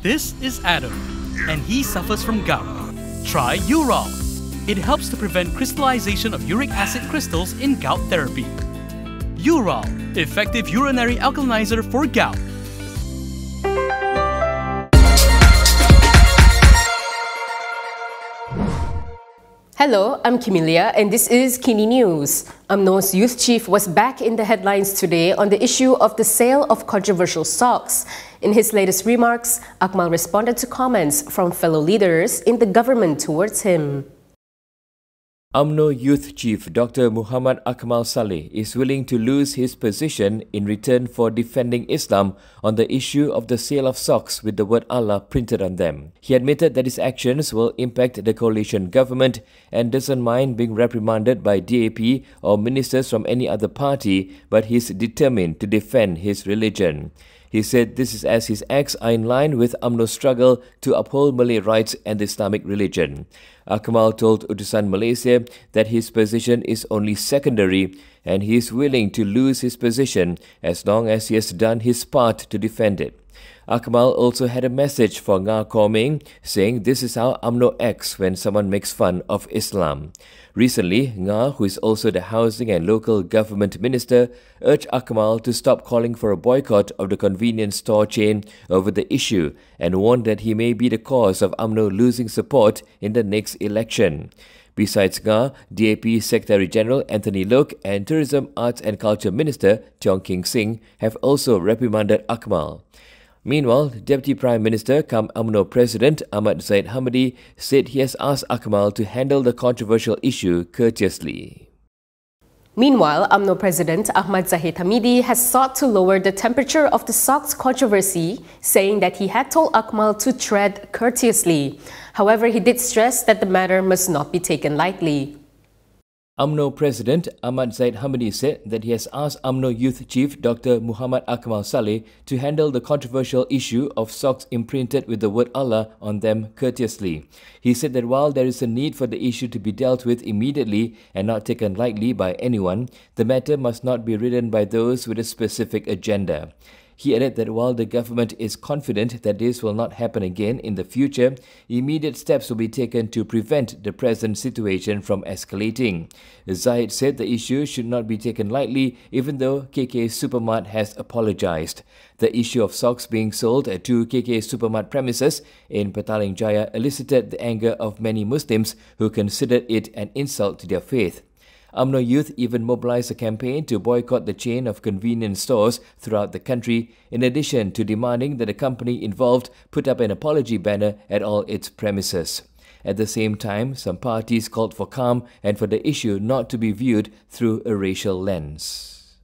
This is Adam, and he suffers from gout. Try Urol. It helps to prevent crystallization of uric acid crystals in gout therapy. Urol, effective urinary alkalinizer for gout. Hello, I'm Kimilia and this is KiniNews. Umno's youth chief was back in the headlines today on the issue of the sale of controversial socks. In his latest remarks, Akmal responded to comments from fellow leaders in the government towards him. Umno Youth Chief Dr Muhamad Akmal Saleh is willing to lose his position in return for defending Islam on the issue of the sale of socks with the word Allah printed on them. He admitted that his actions will impact the coalition government and doesn't mind being reprimanded by DAP or ministers from any other party, but he's determined to defend his religion. He said this is as his acts are in line with UMNO's struggle to uphold Malay rights and the Islamic religion. Akmal told Utusan Malaysia that his position is only secondary and he is willing to lose his position as long as he has done his part to defend it. Akmal also had a message for Nga Koming, saying this is how UMNO acts when someone makes fun of Islam. Recently, Nga, who is also the Housing and Local Government Minister, urged Akmal to stop calling for a boycott of the convenience store chain over the issue and warned that he may be the cause of UMNO losing support in the next election. Besides Nga, DAP Secretary-General Anthony Loke and Tourism, Arts and Culture Minister Tiong King Sing have also reprimanded Akmal. Meanwhile, Deputy Prime Minister cum UMNO President Ahmad Zahid Hamidi said he has asked Akmal to handle the controversial issue courteously. Meanwhile, UMNO President Ahmad Zahid Hamidi has sought to lower the temperature of the socks controversy, saying that he had told Akmal to tread courteously. However, he did stress that the matter must not be taken lightly. UMNO President Ahmad Zahid Hamidi said that he has asked UMNO Youth Chief Dr Muhamad Akmal Saleh to handle the controversial issue of socks imprinted with the word Allah on them courteously. He said that while there is a need for the issue to be dealt with immediately and not taken lightly by anyone, the matter must not be ridden by those with a specific agenda. He added that while the government is confident that this will not happen again in the future, immediate steps will be taken to prevent the present situation from escalating. Zahid said the issue should not be taken lightly, even though KK Mart has apologized. The issue of socks being sold at two KK Mart premises in Petaling Jaya elicited the anger of many Muslims who considered it an insult to their faith. UMNO Youth even mobilized a campaign to boycott the chain of convenience stores throughout the country, in addition to demanding that the company involved put up an apology banner at all its premises. At the same time, some parties called for calm and for the issue not to be viewed through a racial lens.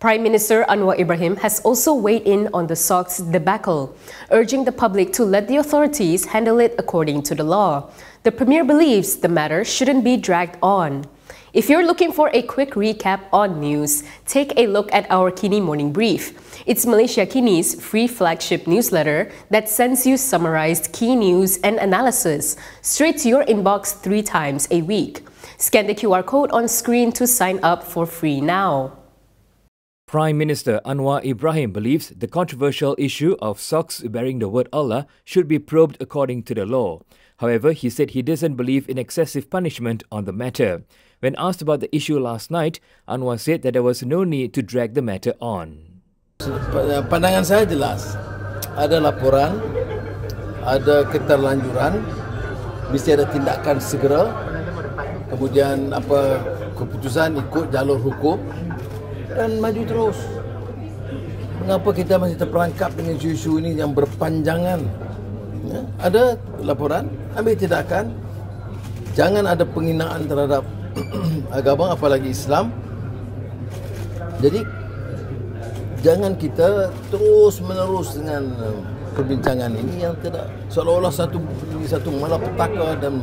Prime Minister Anwar Ibrahim has also weighed in on the socks debacle, urging the public to let the authorities handle it according to the law. The Premier believes the matter shouldn't be dragged on. If you're looking for a quick recap on news, take a look at our Kini Morning Brief. It's Malaysia Kini's free flagship newsletter that sends you summarized key news and analysis straight to your inbox 3 times a week. Scan the QR code on screen to sign up for free now. Prime Minister Anwar Ibrahim believes the controversial issue of socks bearing the word Allah should be probed according to the law. However, he said he doesn't believe in excessive punishment on the matter. When asked about the issue last night, Anwar said that there was no need to drag the matter on. Pandangan saya jelas. Ada laporan, ada keterlanjuran, mesti ada tindakan segera. Kemudian keputusan ikut jalur hukum dan maju terus. Mengapa kita masih terperangkap dengan isu-isu ini yang berpanjangan? Ya, ada laporan, ambil tindakan. Jangan ada penghinaan terhadap agama, apalagi Islam. Jadi jangan kita terus menerus dengan perbincangan ini yang tidak seolah-olah satu malapetaka dan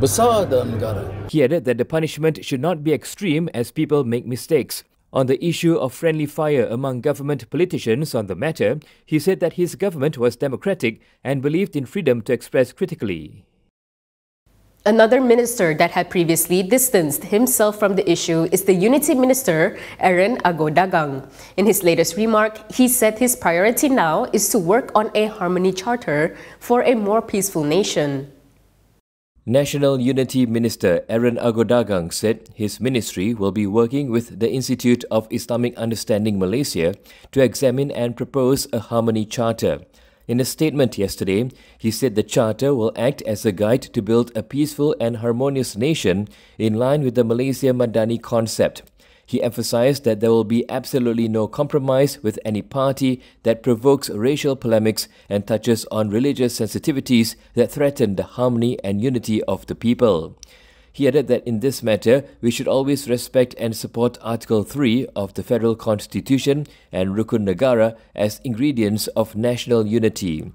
besar dalam negara. He added that the punishment should not be extreme as people make mistakes. On the issue of friendly fire among government politicians on the matter, he said that his government was democratic and believed in freedom to express critically. Another minister that had previously distanced himself from the issue is the Unity Minister, Aaron Agodagang. In his latest remark, he said his priority now is to work on a harmony charter for a more peaceful nation. National Unity Minister Aaron Agodagang said his ministry will be working with the Institute of Islamic Understanding Malaysia to examine and propose a harmony charter. In a statement yesterday, he said the charter will act as a guide to build a peaceful and harmonious nation in line with the Malaysia Madani concept. He emphasized that there will be absolutely no compromise with any party that provokes racial polemics and touches on religious sensitivities that threaten the harmony and unity of the people. He added that in this matter, we should always respect and support Article 3 of the Federal Constitution and Rukun Negara as ingredients of national unity.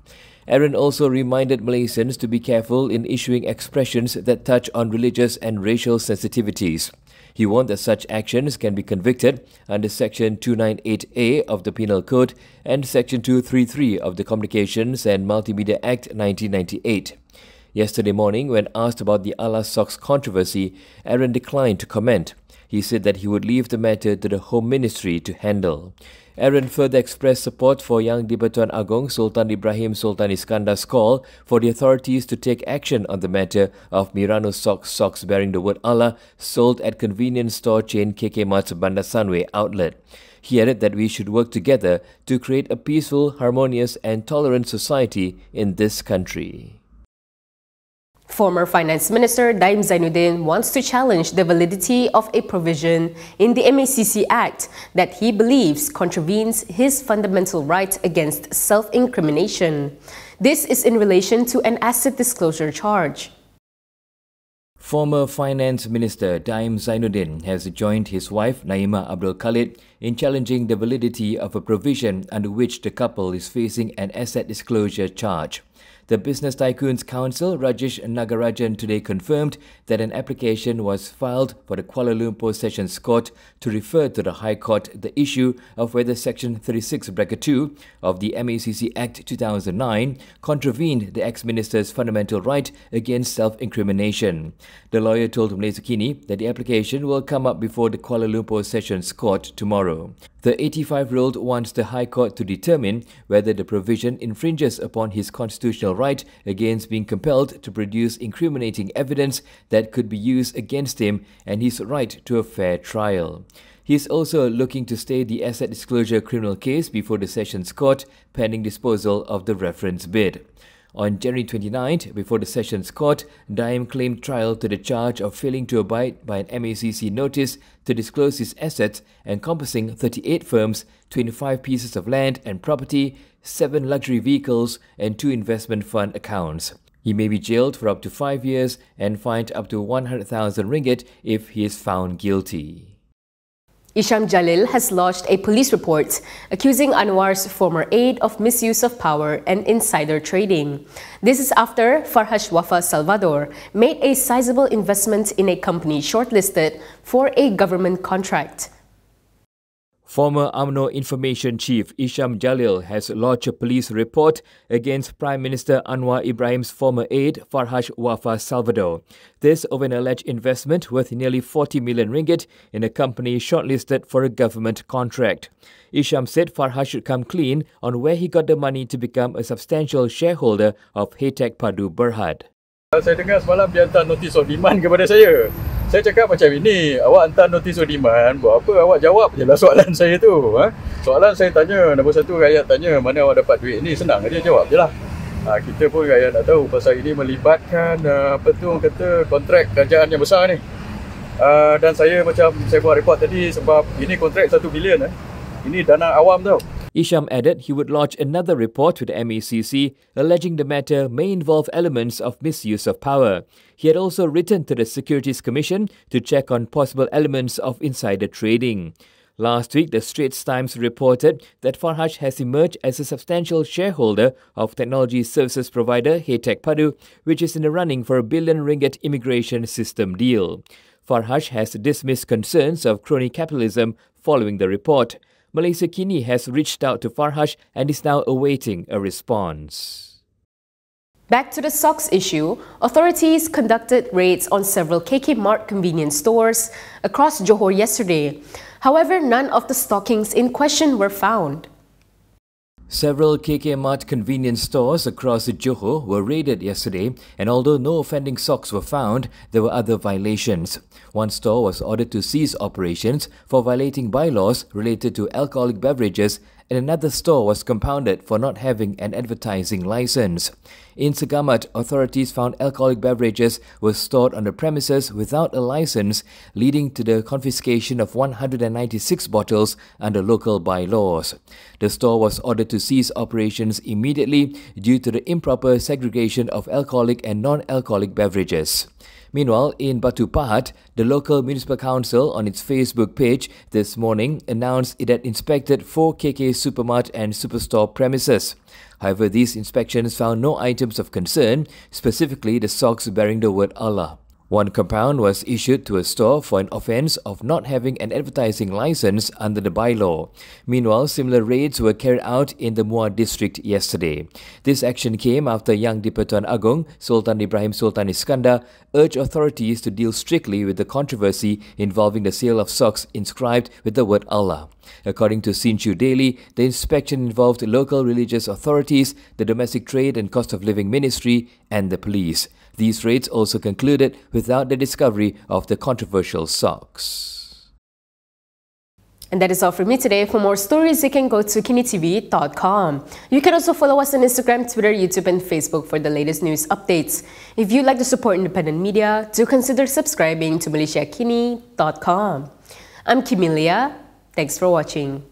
Aaron also reminded Malaysians to be careful in issuing expressions that touch on religious and racial sensitivities. He warned that such actions can be convicted under Section 298A of the Penal Code and Section 233 of the Communications and Multimedia Act 1998. Yesterday morning, when asked about the Allah Socks controversy, Aaron declined to comment. He said that he would leave the matter to the Home Ministry to handle. Aaron further expressed support for Yang di-Pertuan Agong Sultan Ibrahim Sultan Iskandar's call for the authorities to take action on the matter of Mirano socks bearing the word Allah sold at convenience store chain KK Mart's Bandar Sunway outlet. He added that we should work together to create a peaceful, harmonious and tolerant society in this country. Former Finance Minister Daim Zainuddin wants to challenge the validity of a provision in the MACC Act that he believes contravenes his fundamental right against self-incrimination. This is in relation to an asset disclosure charge. Former Finance Minister Daim Zainuddin has joined his wife Naima Abdul Khalid in challenging the validity of a provision under which the couple is facing an asset disclosure charge. The Business Tycoons Council, Rajesh Nagarajan, today confirmed that an application was filed for the Kuala Lumpur Sessions Court to refer to the High Court the issue of whether Section 36(2) of the MACC Act 2009 contravened the ex-minister's fundamental right against self-incrimination. The lawyer told Malaysia Kini that the application will come up before the Kuala Lumpur Sessions Court tomorrow. The 85-year-old wants the High Court to determine whether the provision infringes upon his constitutional right against being compelled to produce incriminating evidence that could be used against him and his right to a fair trial. He is also looking to stay the asset disclosure criminal case before the Sessions Court pending disposal of the reference bid. On January 29th, before the Sessions Court, Daim claimed trial to the charge of failing to abide by an MACC notice to disclose his assets encompassing 38 firms, 25 pieces of land and property, 7 luxury vehicles and 2 investment fund accounts. He may be jailed for up to 5 years and fined up to 100,000 ringgit if he is found guilty. Isham Jalil has lodged a police report accusing Anwar's former aide of misuse of power and insider trading. This is after Farhash Wafa Salvador made a sizable investment in a company shortlisted for a government contract. Former UMNO Information Chief Isham Jalil has lodged a police report against Prime Minister Anwar Ibrahim's former aide Farhash Wafa Salvador. This over an alleged investment worth nearly 40 million ringgit in a company shortlisted for a government contract. Isham said Farhash should come clean on where he got the money to become a substantial shareholder of Heytek Padu Berhad. Saya dengar semalam dia hantar notice of demand kepada saya. Saya cakap macam ini, awak hantar notice of demand, buat apa awak jawab je lah soalan saya tu. Soalan saya tanya, nombor satu rakyat tanya mana awak dapat duit ni, senang dia jawab je lah. Kita pun rakyat nak tahu pasal ini melibatkan kata kontrak kerajaan yang besar ni. Dan saya macam saya buat report tadi sebab ini kontrak 1 bilion. Ini dana awam tau. Isham added he would lodge another report to the MACC alleging the matter may involve elements of misuse of power. He had also written to the Securities Commission to check on possible elements of insider trading. Last week, the Straits Times reported that Farhash has emerged as a substantial shareholder of technology services provider Heytek Padu, which is in the running for a R1 billion immigration system deal. Farhash has dismissed concerns of crony capitalism following the report. Malaysia Kini has reached out to Farhash and is now awaiting a response. Back to the socks issue, authorities conducted raids on several KK Mart convenience stores across Johor yesterday. However, none of the stockings in question were found. Several KK Mart convenience stores across Johor were raided yesterday, and although no offending socks were found, there were other violations. One store was ordered to cease operations for violating bylaws related to alcoholic beverages, and another store was compounded for not having an advertising license. In Segamat, authorities found alcoholic beverages were stored on the premises without a license, leading to the confiscation of 196 bottles under local bylaws. The store was ordered to cease operations immediately due to the improper segregation of alcoholic and non-alcoholic beverages. Meanwhile, in Batu Pahat, the local municipal council on its Facebook page this morning announced it had inspected 4 KK Supermart and Superstore premises. However, these inspections found no items of concern, specifically the socks bearing the word Allah. One compound was issued to a store for an offence of not having an advertising license under the bylaw. Meanwhile, similar raids were carried out in the Muar district yesterday. This action came after Yang di-Pertuan Agong, Sultan Ibrahim Sultan Iskandar, urged authorities to deal strictly with the controversy involving the sale of socks inscribed with the word Allah. According to Sinchu Daily, the inspection involved local religious authorities, the Domestic Trade and Cost of Living Ministry, and the police. These raids also concluded without the discovery of the controversial socks. And that is all from me today. For more stories, you can go to Kinitv.com. You can also follow us on Instagram, Twitter, YouTube, and Facebook for the latest news updates. If you'd like to support independent media, do consider subscribing to MalaysiaKini.com. I'm Kimilia. Thanks for watching.